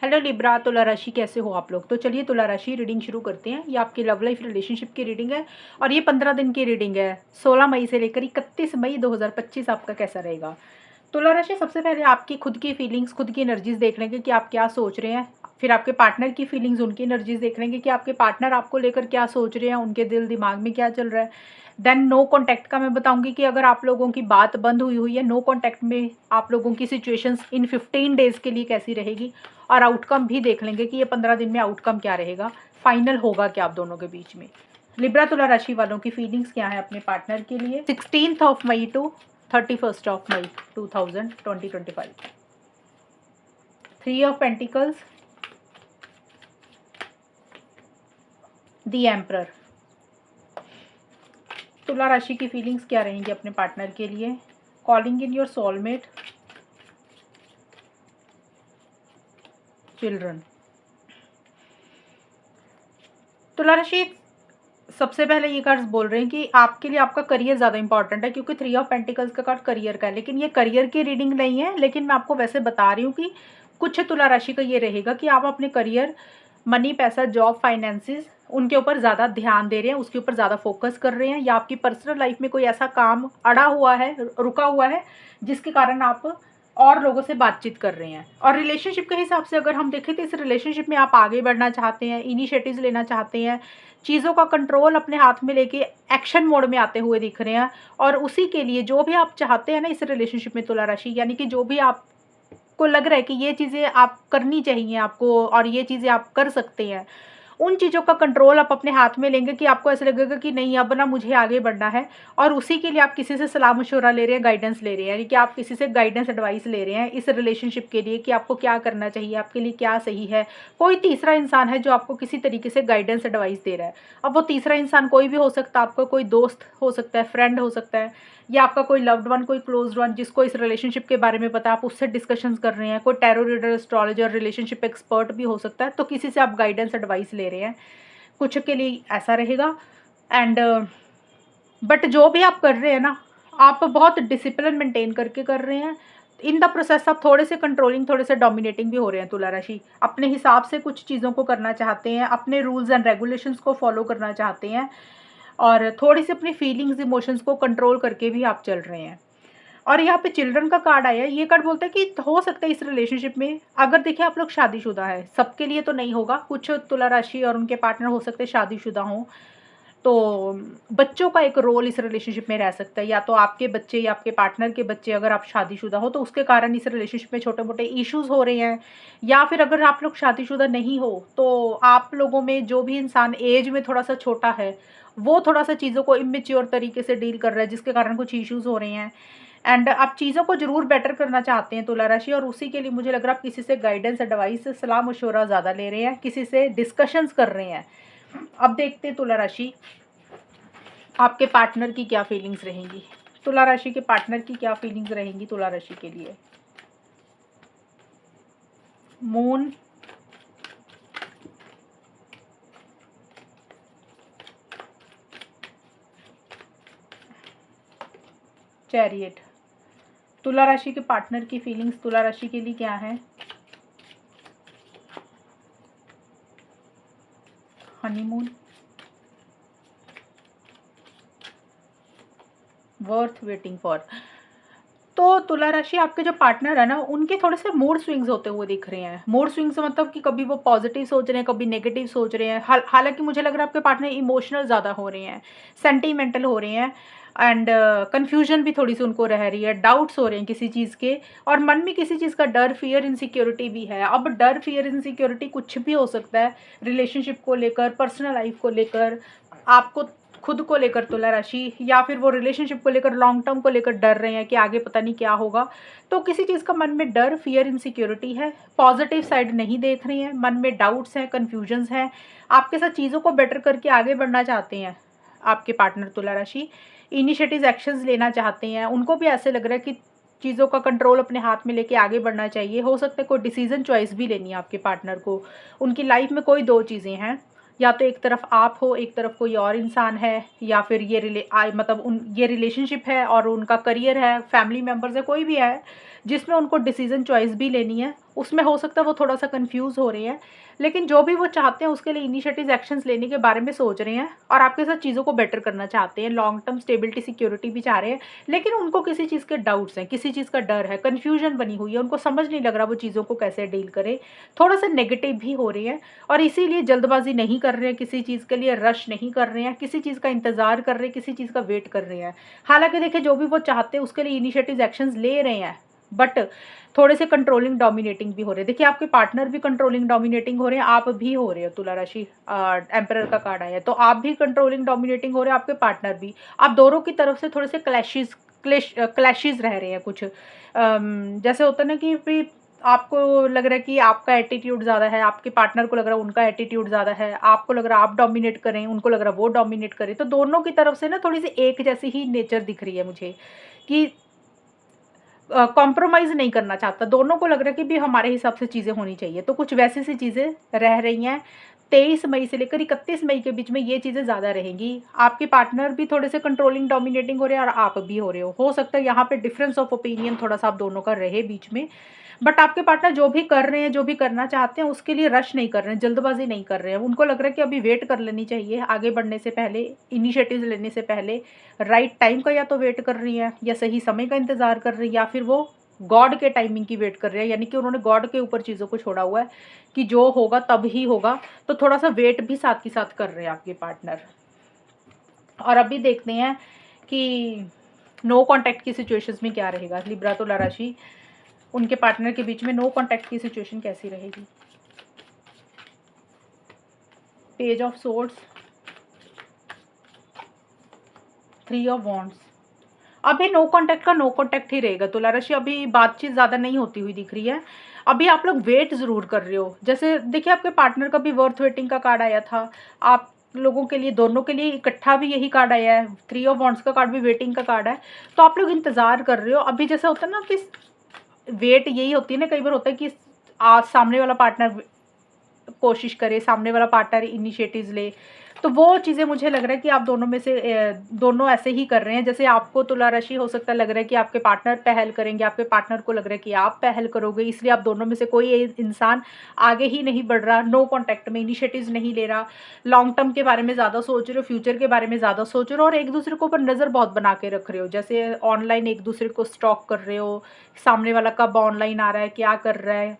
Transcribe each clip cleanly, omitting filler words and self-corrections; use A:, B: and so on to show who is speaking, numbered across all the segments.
A: Hello Libra, तुला राशि कैसे हो आप लोग। तो चलिए तुला राशि रीडिंग शुरू करते हैं। ये आपकी लव लाइफ रिलेशनशिप की रीडिंग है और ये 15 दिन की रीडिंग है। 16 मई से लेकर 31 मई 2025 आपका कैसा रहेगा। तुला राशि, सबसे पहले आपकी खुद की फीलिंग्स, खुद की एनर्जीज देख लेंगे कि आप क्या सोच रहे हैं। फिर आपके पार्टनर की फीलिंग्स, उनकी एनर्जीज देख लेंगे कि आपके पार्टनर आपको लेकर क्या सोच रहे हैं, उनके दिल दिमाग में क्या चल रहा है। देन नो कॉन्टैक्ट का मैं बताऊंगी कि अगर आप लोगों की बात बंद हुई हुई है, नो कॉन्टैक्ट में आप लोगों की सिचुएशंस इन 15 डेज के लिए कैसी रहेगी। और आउटकम भी देख लेंगे कि ये 15 दिन में आउटकम क्या रहेगा, फाइनल होगा क्या आप दोनों के बीच में। लिब्रा तुला राशि वालों की फीलिंग्स क्या है अपने पार्टनर के लिए 16 May to 31 May 2025। 3 of pentacles, the emperor. तुला राशि की फीलिंग्स क्या रहेंगी अपने पार्टनर के लिए। Calling in your soulmate, children. तुला राशि, सबसे पहले ये कार्ड्स बोल रहे हैं कि आपके लिए आपका करियर ज़्यादा इंपॉर्टेंट है, क्योंकि 3 ऑफ पेंटिकल्स का कार्ड करियर का है। लेकिन ये करियर की रीडिंग नहीं है, लेकिन मैं आपको वैसे बता रही हूँ कि कुछ तुला राशि का ये रहेगा कि आप अपने करियर, मनी, पैसा, जॉब, फाइनेंसिस, उनके ऊपर ज़्यादा ध्यान दे रहे हैं, उसके ऊपर ज़्यादा फोकस कर रहे हैं। या आपकी पर्सनल लाइफ में कोई ऐसा काम अड़ा हुआ है, रुका हुआ है, जिसके कारण आप और लोगों से बातचीत कर रहे हैं। और रिलेशनशिप के हिसाब से अगर हम देखें तो इस रिलेशनशिप में आप आगे बढ़ना चाहते हैं, इनिशिएटिव्स लेना चाहते हैं, चीज़ों का कंट्रोल अपने हाथ में लेके एक्शन मोड में आते हुए दिख रहे हैं। और उसी के लिए जो भी आप चाहते हैं ना इस रिलेशनशिप में तुला राशि, यानी कि जो भी आपको लग रहा है कि ये चीज़ें आप करनी चाहिए आपको और ये चीज़ें आप कर सकते हैं, उन चीज़ों का कंट्रोल आप अपने हाथ में लेंगे कि आपको ऐसा लगेगा कि नहीं, अब ना मुझे आगे बढ़ना है। और उसी के लिए आप किसी से सलाह मशवरा ले रहे हैं, गाइडेंस ले रहे हैं, यानी कि आप किसी से गाइडेंस एडवाइस ले रहे हैं इस रिलेशनशिप के लिए कि आपको क्या करना चाहिए, आपके लिए क्या सही है। कोई तीसरा इंसान है जो आपको किसी तरीके से गाइडेंस एडवाइस दे रहा है। अब वो तीसरा इंसान कोई भी हो सकता है, आपका कोई दोस्त हो सकता है, फ्रेंड हो सकता है, या आपका कोई लव्ड वन, कोई क्लोज्ड वन जिसको इस रिलेशनशिप के बारे में पता है, आप उससे डिस्कशंस कर रहे हैं। कोई tarot reader, astrologer, relationship expert भी हो सकता है। तो किसी से आप गाइडेंस एडवाइस ले रहे हैं, कुछ के लिए ऐसा रहेगा। एंड बट जो भी आप कर रहे हैं ना, आप बहुत डिसिप्लिन मेंटेन करके कर रहे हैं। इन द प्रोसेस आप थोड़े से कंट्रोलिंग, थोड़े से डोमिनेटिंग भी हो रहे हैं तुला राशि। अपने हिसाब से कुछ चीज़ों को करना चाहते हैं, अपने रूल्स एंड रेगुलेशंस को फॉलो करना चाहते हैं, और थोड़ी सी अपनी फीलिंग्स, इमोशंस को कंट्रोल करके भी आप चल रहे हैं। और यहाँ पे चिल्ड्रन का कार्ड आया है। ये कार्ड बोलता है कि हो सकता है इस रिलेशनशिप में, अगर देखिए आप लोग शादीशुदा है, सबके लिए तो नहीं होगा, कुछ तुला राशि और उनके पार्टनर हो सकते हैं शादीशुदा हों, तो बच्चों का एक रोल इस रिलेशनशिप में रह सकता है। या तो आपके बच्चे या आपके पार्टनर के बच्चे, अगर आप शादीशुदा हो तो उसके कारण इस रिलेशनशिप में छोटे मोटे इश्यूज हो रहे हैं। या फिर अगर आप लोग शादीशुदा नहीं हो तो आप लोगों में जो भी इंसान एज में थोड़ा सा छोटा है, वो थोड़ा सा चीज़ों को इमेच्योर तरीके से डील कर रहा है, जिसके कारण कुछ इश्यूज हो रहे हैं। एंड आप चीज़ों को जरूर बेटर करना चाहते हैं तुला राशि, और उसी के लिए मुझे लग रहा है आप किसी से गाइडेंस, एडवाइस, सलाह मशवरा ज़्यादा ले रहे हैं, किसी से डिस्कशंस कर रहे हैं। अब देखते हैं तुला राशि आपके पार्टनर की क्या फीलिंग्स रहेंगी। तुला राशि के पार्टनर की क्या फीलिंग्स रहेंगी तुला राशि के लिए। Moon, chariot. तुला राशि के पार्टनर की फीलिंग्स तुला राशि के लिए क्या है। Honeymoon, worth waiting for. तो तुला राशि, आपके जो पार्टनर है ना, उनके थोड़े से मूड स्विंग्स होते हुए दिख रहे हैं। मूड स्विंग्स मतलब कि कभी वो पॉजिटिव सोच रहे हैं, कभी नेगेटिव सोच रहे हैं। हालांकि मुझे लग रहा है आपके पार्टनर इमोशनल ज़्यादा हो रहे हैं, सेंटिमेंटल हो रहे हैं। एंड कन्फ्यूजन भी थोड़ी सी उनको रह रही है, डाउट्स हो रहे हैं किसी चीज़ के, और मन में किसी चीज़ का डर, फियर, इनसिक्योरिटी भी है। अब डर, फियर, इनसिक्योरिटी कुछ भी हो सकता है, रिलेशनशिप को लेकर, पर्सनल लाइफ को लेकर, आपको खुद को लेकर तुला राशि, या फिर वो रिलेशनशिप को लेकर, लॉन्ग टर्म को लेकर डर रहे हैं कि आगे पता नहीं क्या होगा। तो किसी चीज़ का मन में डर, फियर, इनसिक्योरिटी है, पॉजिटिव साइड नहीं देख रही हैं, मन में डाउट्स हैं, कन्फ्यूजन्स हैं। आपके साथ चीज़ों को बेटर करके आगे बढ़ना चाहते हैं आपके पार्टनर तुला राशि, इनिशिएटिव एक्शंस लेना चाहते हैं। उनको भी ऐसे लग रहा है कि चीज़ों का कंट्रोल अपने हाथ में लेके आगे बढ़ना चाहिए। हो सकता है कोई डिसीजन चॉइस भी लेनी है आपके पार्टनर को। उनकी लाइफ में कोई दो चीज़ें हैं, या तो एक तरफ आप हो, एक तरफ कोई और इंसान है, या फिर ये मतलब ये रिलेशनशिप है और उनका करियर है, फैमिली मेम्बर्स है, कोई भी है। जिसमें उनको डिसीजन चॉइस भी लेनी है, उसमें हो सकता है वो थोड़ा सा कंफ्यूज हो रहे हैं, लेकिन जो भी वो चाहते हैं उसके लिए इनिशिएटिव एक्शंस लेने के बारे में सोच रहे हैं और आपके साथ चीज़ों को बेटर करना चाहते हैं, लॉन्ग टर्म स्टेबिलिटी सिक्योरिटी भी चाह रहे हैं, लेकिन उनको किसी चीज़ के डाउट्स हैं, किसी चीज़ का डर है, कन्फ्यूजन बनी हुई है, उनको समझ नहीं लग रहा वो चीज़ों को कैसे डील करे, थोड़ा सा नेगेटिव भी हो रही है और इसीलिए जल्दबाजी नहीं कर रहे हैं, किसी चीज़ के लिए रश नहीं कर रहे हैं, किसी चीज़ का इंतजार कर रहे हैं, किसी चीज़ का वेट कर रहे हैं। हालांकि देखिए जो भी वो चाहते हैं उसके लिए इनिशिएटिव एक्शंस ले रहे हैं, बट थोड़े से कंट्रोलिंग डोमिनेटिंग भी हो रहे हैं। देखिए आपके पार्टनर भी कंट्रोलिंग डोमिनेटिंग हो रहे हैं, आप भी हो रहे हो। तुला राशि एम्परर का कार्ड आया है, तो आप भी कंट्रोलिंग डोमिनेटिंग हो रहे हैं, आपके पार्टनर भी। आप दोनों की तरफ से थोड़े से क्लैशेस रह रहे हैं कुछ। जैसे होता है ना कि भी आपको लग रहा है कि आपका एटीट्यूड ज़्यादा है, आपके पार्टनर को लग रहा है उनका एटीट्यूड ज़्यादा है, आपको लग रहा है आप डोमिनेट करें, उनको लग रहा है वो डोमिनेट करें, तो दोनों की तरफ से ना थोड़ी सी एक जैसी ही नेचर दिख रही है मुझे कि कॉम्प्रोमाइज़ नहीं करना चाहता। दोनों को लग रहा है कि भी हमारे हिसाब से चीज़ें होनी चाहिए, तो कुछ वैसी सी चीज़ें रह रही हैं। 23 मई से लेकर 31 मई के बीच में ये चीज़ें ज़्यादा रहेंगी। आपके पार्टनर भी थोड़े से कंट्रोलिंग डोमिनेटिंग हो रहे हैं और आप भी हो रहे हो सकता है यहाँ पे डिफरेंस ऑफ ओपिनियन थोड़ा सा आप दोनों का रहे बीच में। बट आपके पार्टनर जो भी कर रहे हैं, जो भी करना चाहते हैं उसके लिए रश नहीं कर रहे हैं, जल्दबाजी नहीं कर रहे हैं। उनको लग रहा है कि अभी वेट कर लेनी चाहिए, आगे बढ़ने से पहले, इनिशिएटिव लेने से पहले। राइट टाइम का या तो वेट कर रही हैं, या सही समय का इंतज़ार कर रही है, या फिर वो गॉड के टाइमिंग की वेट कर रहे हैं, यानी कि उन्होंने गॉड के ऊपर चीज़ों को छोड़ा हुआ है कि जो होगा तब ही होगा। तो थोड़ा सा वेट भी साथ के साथ कर रहे हैं आपके पार्टनर। और अभी देखते हैं कि नो कॉन्टैक्ट की सिचुएशंस में क्या रहेगा। लिब्रा तुला राशि, उनके पार्टनर के बीच में नो कॉन्टैक्ट की सिचुएशन कैसी रहेगी। Page of swords, 3 of wands. अभी नो कॉन्टैक्ट का नो कॉन्टैक्ट ही रहेगा तुला राशि, अभी बातचीत ज़्यादा नहीं होती हुई दिख रही है। अभी आप लोग वेट ज़रूर कर रहे हो। जैसे देखिए आपके पार्टनर का भी वर्थ वेटिंग का कार्ड आया था, आप लोगों के लिए, दोनों के लिए इकट्ठा भी यही कार्ड आया है। 3 ऑफ वॉन्ड्स का कार्ड भी वेटिंग का कार्ड है, तो आप लोग इंतज़ार कर रहे हो। अभी जैसा होता है ना कि वेट यही होती है ना, कई बार होता है कि आज सामने वाला पार्टनर कोशिश करे, सामने वाला पार्टनर इनिशिएटिव्स ले, तो वो चीज़ें मुझे लग रहा है कि आप दोनों में से दोनों ऐसे ही कर रहे हैं। जैसे आपको तुला राशि हो सकता है लग रहा है कि आपके पार्टनर पहल करेंगे, आपके पार्टनर को लग रहा है कि आप पहल करोगे, इसलिए आप दोनों में से कोई इंसान आगे ही नहीं बढ़ रहा, नो कॉन्टैक्ट में इनिशिएटिव्स नहीं ले रहा, लॉन्ग टर्म के बारे में ज़्यादा सोच रहे हो, फ्यूचर के बारे में ज़्यादा सोच रहे हो, और एक दूसरे के ऊपर नज़र बहुत बना के रख रहे हो। जैसे ऑनलाइन एक दूसरे को स्टॉक कर रहे हो, सामने वाला कब ऑनलाइन आ रहा है, क्या कर रहा है,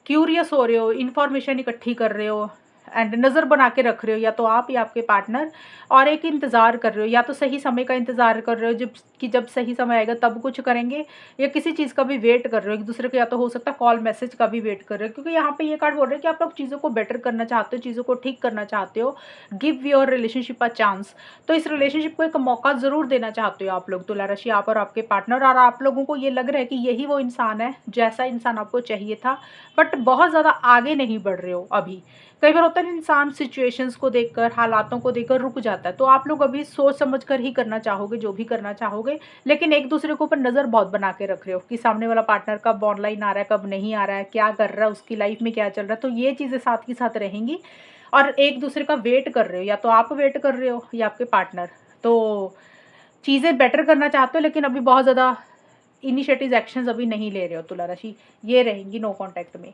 A: क्यूरियस हो रहे हो, इन्फॉर्मेशन इकट्ठी कर रहे हो एंड नज़र बना के रख रहे हो, या तो आप या आपके पार्टनर। और एक इंतज़ार कर रहे हो, या तो सही समय का इंतज़ार कर रहे हो जब सही समय आएगा तब कुछ करेंगे, या किसी चीज़ का भी वेट कर रहे हो एक दूसरे के, या तो हो सकता है कॉल मैसेज का भी वेट कर रहे हो। क्योंकि यहाँ पे ये कार्ड बोल रहे हैं कि आप लोग चीज़ों को बेटर करना चाहते हो, चीज़ों को ठीक करना चाहते हो, give your relationship a chance. तो इस रिलेशनशिप को एक मौका ज़रूर देना चाहते हो आप लोग तुला राशि, आप और आपके पार्टनर। और आप लोगों को ये लग रहा है कि यही वो इंसान है जैसा इंसान आपको चाहिए था, बट बहुत ज़्यादा आगे नहीं बढ़ रहे हो अभी। कई बार होता है इंसान सिचुएशंस को देखकर, हालातों को देखकर रुक जाता है, तो आप लोग अभी सोच समझ कर ही करना चाहोगे जो भी करना चाहोगे, लेकिन एक दूसरे के ऊपर नज़र बहुत बना के रख रहे हो कि सामने वाला पार्टनर कब ऑनलाइन आ रहा है, कब नहीं आ रहा है, क्या कर रहा है, उसकी लाइफ में क्या चल रहा है। तो ये चीज़ें साथ ही साथ रहेंगी और एक दूसरे का वेट कर रहे हो, या तो आप वेट कर रहे हो या आपके पार्टनर। तो चीज़ें बेटर करना चाहते हो, लेकिन अभी बहुत ज़्यादा इनिशिएटिव एक्शंस अभी नहीं ले रहे हो तुला राशि, ये रहेंगी नो कॉन्टैक्ट में।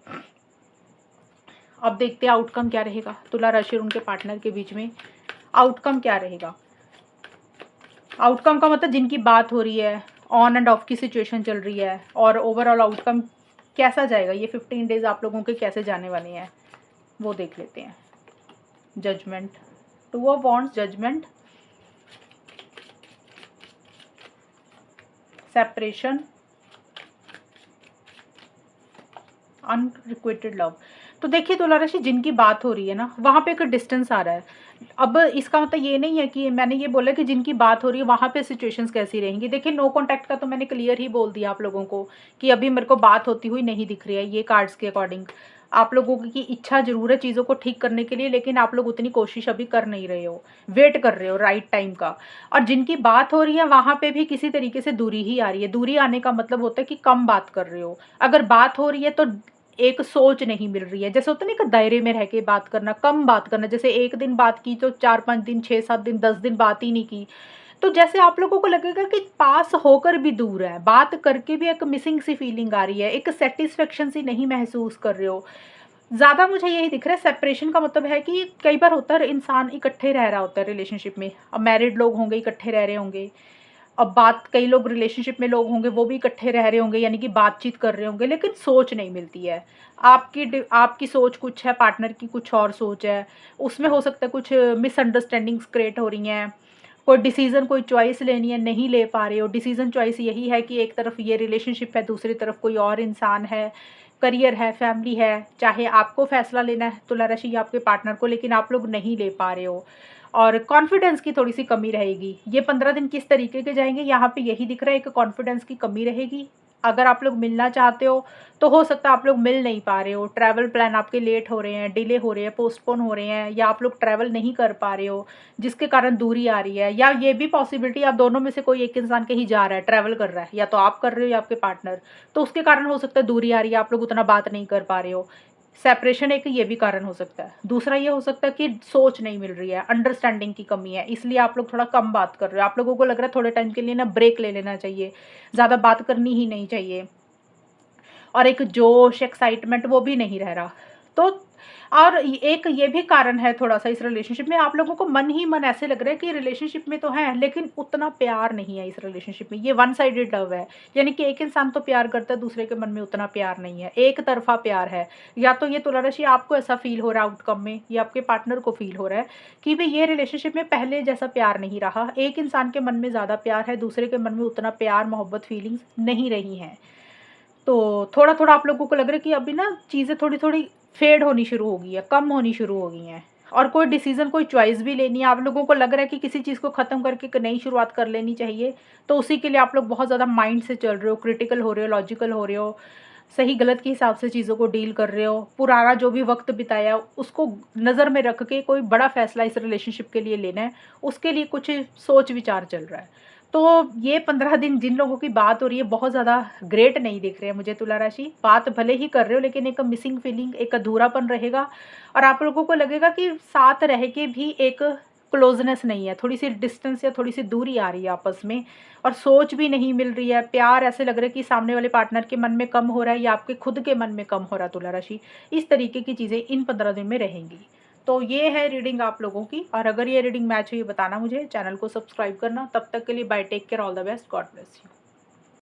A: अब देखते हैं आउटकम क्या रहेगा तुला राशि और उनके पार्टनर के बीच में। आउटकम क्या रहेगा। आउटकम का मतलब जिनकी बात हो रही है, ऑन एंड ऑफ की सिचुएशन चल रही है, और ओवरऑल आउटकम कैसा जाएगा, ये 15 डेज आप लोगों के कैसे जाने वाले हैं वो देख लेते हैं। Judgment, 2 of wands, judgment, separation, unrequited love. तो देखिए तुला राशि जिनकी बात हो रही है ना, वहाँ पे एक डिस्टेंस आ रहा है। अब इसका मतलब ये नहीं है कि मैंने ये बोला कि जिनकी बात हो रही है वहाँ पे सिचुएशंस कैसी रहेंगी। देखिए नो कॉन्टैक्ट का तो मैंने क्लियर ही बोल दिया आप लोगों को कि अभी मेरे को बात होती हुई नहीं दिख रही है ये कार्ड्स के अकॉर्डिंग। आप लोगों की इच्छा जरूर है चीज़ों को ठीक करने के लिए, लेकिन आप लोग उतनी कोशिश अभी कर नहीं रहे हो, वेट कर रहे हो राइट टाइम का। और जिनकी बात हो रही है वहाँ पे भी किसी तरीके से दूरी ही आ रही है। दूरी आने का मतलब होता है कि कम बात कर रहे हो। अगर बात हो रही है तो एक सोच नहीं मिल रही है। जैसे होता है ना कि दायरे में रह के बात करना, कम बात करना। जैसे एक दिन बात की तो 4-5 दिन, 6-7 दिन, 10 दिन बात ही नहीं की, तो जैसे आप लोगों को लगेगा कि पास होकर भी दूर है, बात करके भी एक मिसिंग सी फीलिंग आ रही है, एक सैटिस्फैक्शन सी नहीं महसूस कर रहे हो। ज़्यादा मुझे यही दिख रहा है, सेपरेशन का मतलब है कि कई बार होता है इंसान इकट्ठे रह रहा होता है रिलेशनशिप में। अब मैरिड लोग होंगे, इकट्ठे रह रहे होंगे। अब बात कई लोग रिलेशनशिप में लोग होंगे, वो भी इकट्ठे रह रहे होंगे, यानी कि बातचीत कर रहे होंगे, लेकिन सोच नहीं मिलती है। आपकी सोच कुछ है, पार्टनर की कुछ और सोच है। उसमें हो सकता है कुछ मिसअंडरस्टैंडिंग्स क्रिएट हो रही हैं। कोई डिसीज़न, कोई चॉइस लेनी है, नहीं ले पा रहे हो। डिसीज़न चॉइस यही है कि एक तरफ ये रिलेशनशिप है, दूसरी तरफ कोई और इंसान है, करियर है, फैमिली है। चाहे आपको फैसला लेना है तुला राशि या आपके पार्टनर को, लेकिन आप लोग नहीं ले पा रहे हो। और कॉन्फिडेंस की थोड़ी-सी कमी रहेगी। ये 15 दिन किस तरीके के जाएँगे, यहाँ पे यही दिख रहा है, एक कॉन्फिडेंस की कमी रहेगी। अगर आप लोग मिलना चाहते हो, तो हो सकता है आप लोग मिल नहीं पा रहे हो। ट्रैवल प्लान आपके लेट हो रहे हैं, डिले हो रहे हैं, पोस्टपोन हो रहे हैं, या आप लोग ट्रैवल नहीं कर पा रहे हो, जिसके कारण दूरी आ रही है। या ये भी पॉसिबिलिटी, आप दोनों में से कोई एक इंसान कहीं जा रहा है, ट्रैवल कर रहा है, या तो आप कर रहे हो या आपके पार्टनर। तो उसके कारण हो सकता है दूरी आ रही है, आप लोग उतना बात नहीं कर पा रहे हो। सेपरेशन एक ये भी कारण हो सकता है। दूसरा ये हो सकता है कि सोच नहीं मिल रही है, अंडरस्टैंडिंग की कमी है, इसलिए आप लोग थोड़ा कम बात कर रहे हो। आप लोगों को लग रहा है थोड़े टाइम के लिए ना ब्रेक ले लेना चाहिए, ज़्यादा बात करनी ही नहीं चाहिए। और एक जोश, एक्साइटमेंट वो भी नहीं रह रहा। तो और एक ये भी कारण है थोड़ा-सा इस रिलेशनशिप में, आप लोगों को मन ही मन ऐसे लग रहा है कि रिलेशनशिप में तो हैं, लेकिन उतना प्यार नहीं है इस रिलेशनशिप में। ये वन साइडेड लव है, यानी कि एक इंसान तो प्यार करता है, दूसरे के मन में उतना प्यार नहीं है, एक तरफ़ा प्यार है। या तो ये तुला राशि आपको ऐसा फ़ील हो रहा है आउटकम में, या आपके पार्टनर को फ़ील हो रहा है कि भई ये रिलेशनशिप में पहले जैसा प्यार नहीं रहा। एक इंसान के मन में ज़्यादा प्यार है, दूसरे के मन में उतना प्यार, मोहब्बत, फीलिंग्स नहीं रही हैं। तो थोड़ा-थोड़ा आप लोगों को लग रहा है कि अभी ना चीज़ें थोड़ी-थोड़ी फेड होनी शुरू हो गई है, कम होनी शुरू हो गई हैं। और कोई डिसीज़न, कोई चॉइस भी लेनी है, आप लोगों को लग रहा है कि किसी चीज़ को ख़त्म करके एक नई शुरुआत कर लेनी चाहिए, तो उसी के लिए आप लोग बहुत ज़्यादा माइंड से चल रहे हो, क्रिटिकल हो रहे हो, लॉजिकल हो रहे हो, सही-गलत के हिसाब से चीज़ों को डील कर रहे हो। पुराना जो भी वक़्त बिताया, उसको नज़र में रख के कोई बड़ा फ़ैसला इस रिलेशनशिप के लिए लेना है, उसके लिए कुछ सोच-विचार चल रहा है। तो ये 15 दिन जिन लोगों की बात हो रही है, बहुत ज़्यादा ग्रेट नहीं दिख रहे हैं मुझे तुला राशि। बात भले ही कर रहे हो, लेकिन एक मिसिंग फीलिंग, एक अधूरापन रहेगा, और आप लोगों को लगेगा कि साथ रह के भी एक क्लोज़नेस नहीं है, थोड़ी-सी डिस्टेंस या थोड़ी-सी दूरी आ रही है आपस में, और सोच भी नहीं मिल रही है। प्यार ऐसे लग रहा है कि सामने वाले पार्टनर के मन में कम हो रहा है, या आपके खुद के मन में कम हो रहा है तुला राशि। इस तरीके की चीज़ें इन 15 दिन में रहेंगी। तो ये है रीडिंग आप लोगों की, और अगर ये रीडिंग मैच हुई बताना मुझे, चैनल को सब्सक्राइब करना। तब तक के लिए bye, take care, all the best, God bless you.